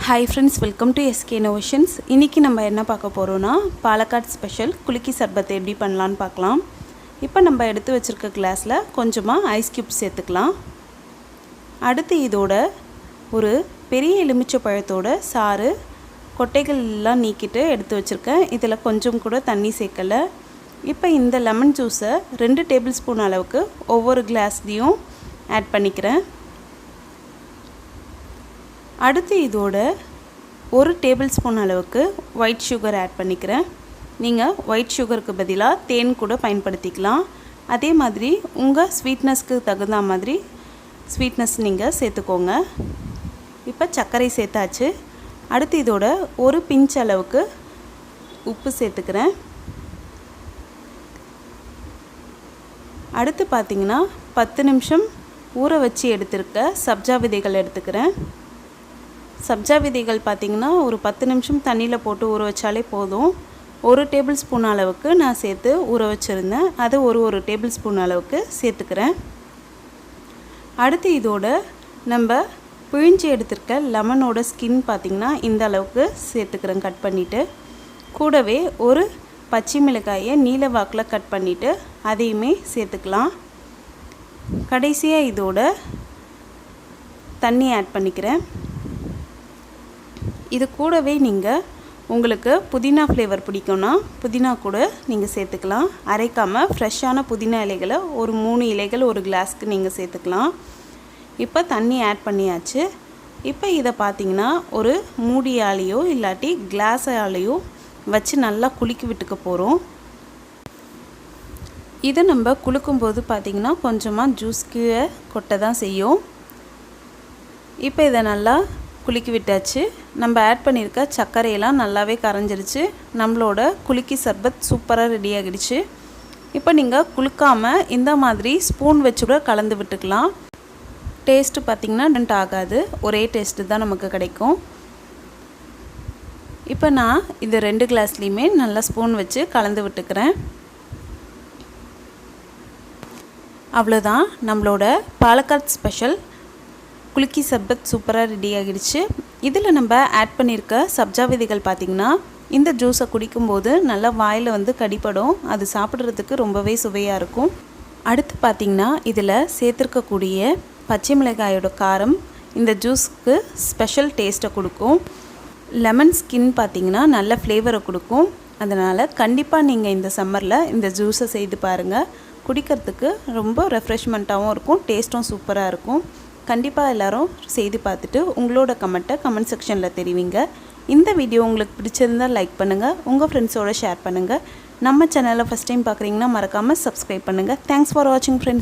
Hi friends, welcome to SK Innovations. இன்னைக்கு நம்ம என்ன பார்க்க போறோம்னா பாலக்காட் ஸ்பெஷல் குலுக்கி சர்பத் எப்படி பண்ணலாம்னு பார்க்கலாம். இப்போ நம்ம எடுத்து வச்சிருக்க கிளாஸ்ல கொஞ்சமா ஐஸ் கியூப்ஸ் சேர்த்துக்கலாம். அடுத்து இதோட ஒரு பெரிய எலுமிச்சை பழத்தோட சாறு கொட்டைகள் எல்லாம் நீக்கிட்டு எடுத்து வச்சிருக்கேன். இதல கொஞ்சம் கூட தண்ணி சேர்க்கல. இப்போ இந்த லெமன் ஜூஸை 2 டேபிள்ஸ்பூன் அளவுக்கு ஒவ்வொரு கிளாஸ்லயும் ஆட் பண்ணிக்கிறேன். அடுத்து இதோட 1 டேபிள்ஸ்பூன் அளவுக்கு ஒயிட் சுகர் ஆட் பண்ணிக்கிறேன். நீங்கள் ஒயிட் சுகருக்கு பதிலாக தேன் கூட பயன்படுத்திக்கலாம். அதே மாதிரி உங்கள் ஸ்வீட்னஸ்க்கு தகுந்த மாதிரி ஸ்வீட்னஸ் நீங்கள் சேர்த்துக்கோங்க. இப்போ சர்க்கரை சேர்த்தாச்சு. அடுத்து இதோட 1 பிஞ்ச் அளவுக்கு உப்பு சேர்த்துக்கிறேன். அடுத்து பார்த்தீங்கன்னா 10 நிமிஷம் ஊற வச்சு எடுத்துருக்க சப்ஜா விதைகள் எடுத்துக்கிறேன். சப்ஜா விதைகள் பார்த்தீங்கன்னா ஒரு 10 நிமிஷம் தண்ணியில் போட்டு ஊற வச்சாலே போதும். 1 டேபிள்ஸ்பூன் அளவுக்கு நான் சேர்த்து ஊற வச்சுருந்தேன். அது ஒரு டேபிள்ஸ்பூன் அளவுக்கு சேர்த்துக்கிறேன். அடுத்து இதோட நம்ம பிழிஞ்சு எடுத்துருக்க லெமனோட ஸ்கின் பார்த்திங்கன்னா இந்த அளவுக்கு சேர்த்துக்கிறேன் கட் பண்ணிவிட்டு. கூடவே ஒரு பச்சை மிளகாயை நீல வாக்கில் கட் பண்ணிவிட்டு அதையுமே சேர்த்துக்கலாம். கடைசியாக இதோட தண்ணி ஆட் பண்ணிக்கிறேன். இது கூடவே நீங்கள் உங்களுக்கு புதினா ஃப்ளேவர் பிடிக்கும்னா புதினா கூட நீங்கள் சேர்த்துக்கலாம். அரைக்காமல் ஃப்ரெஷ்ஷான புதினா இலைகளை ஒரு 3 இலைகள் ஒரு கிளாஸ்க்கு நீங்கள் சேர்த்துக்கலாம். இப்போ தண்ணி ஆட் பண்ணியாச்சு. இப்போ இதை பார்த்தீங்கன்னா ஒரு மூடியாலேயோ இல்லாட்டி கிளாஸாலேயோ வச்சு நல்லா குலுக்கி விட்டுக்க போகிறோம். இதை நம்ம குலுக்கும்போது பார்த்திங்கன்னா கொஞ்சமாக ஜூஸ் கீழே கொட்ட தான் செய்யும். இப்போ இதை நல்லா குலுக்கி விட்டாச்சு. நம்ம ஆட் பண்ணியிருக்க சர்க்கரையெல்லாம் நல்லாவே கரைஞ்சிருச்சு. நம்மளோட குலுக்கி சர்பத் சூப்பராக ரெடி ஆகிடுச்சு. இப்போ நீங்கள் குலுக்காமல் இந்த மாதிரி ஸ்பூன் வச்சு கூட கலந்து விட்டுக்கலாம். டேஸ்ட்டு பார்த்திங்கன்னா டென்ட் ஆகாது, ஒரே டேஸ்ட்டு தான் நமக்கு கிடைக்கும். இப்போ நான் இந்த 2 கிளாஸ்லேயுமே நல்லா ஸ்பூன் வச்சு கலந்து விட்டுக்கிறேன். அவ்வளோதான், நம்மளோட பாலக்காட் ஸ்பெஷல் குலுக்கி சர்பத் சூப்பராக ரெடி ஆகிடுச்சு. இதில் நம்ம ஆட் பண்ணியிருக்க சப்ஜா விதைகள் பார்த்திங்கன்னா இந்த ஜூஸை குடிக்கும்போது நல்லா வாயில் வந்து கடிப்படும். அது சாப்பிட்றதுக்கு ரொம்பவே சுவையாக இருக்கும். அடுத்து பார்த்திங்கன்னா இதில் சேர்த்துருக்கக்கூடிய பச்சை மிளகாயோட காரம் இந்த ஜூஸுக்கு ஸ்பெஷல் டேஸ்ட்டை கொடுக்கும். லெமன் ஸ்கின் பார்த்திங்கன்னா நல்ல ஃப்ளேவரை கொடுக்கும். அதனால் கண்டிப்பாக நீங்கள் இந்த சம்மரில் இந்த ஜூஸை செய்து பாருங்கள். குடிக்கிறதுக்கு ரொம்ப ரெஃப்ரெஷ்மெண்ட்டாகவும் இருக்கும், டேஸ்ட்டும் சூப்பராக இருக்கும். கண்டிப்பாக எல்லோரும் செய்து பார்த்துட்டு உங்களோட கமெண்ட்டை கமெண்ட் செக்ஷனில் தெரிவிங்க. இந்த வீடியோ உங்களுக்கு பிடிச்சிருந்தால் லைக் பண்ணுங்கள், உங்கள் ஃப்ரெண்ட்ஸோடு ஷேர் பண்ணுங்கள். நம்ம சேனலை ஃபஸ்ட் டைம் பார்க்குறீங்கன்னா மறக்காமல் சப்ஸ்கிரைப் பண்ணுங்கள். தேங்க்ஸ் ஃபார் வாட்சிங் ஃப்ரெண்ட்ஸ்.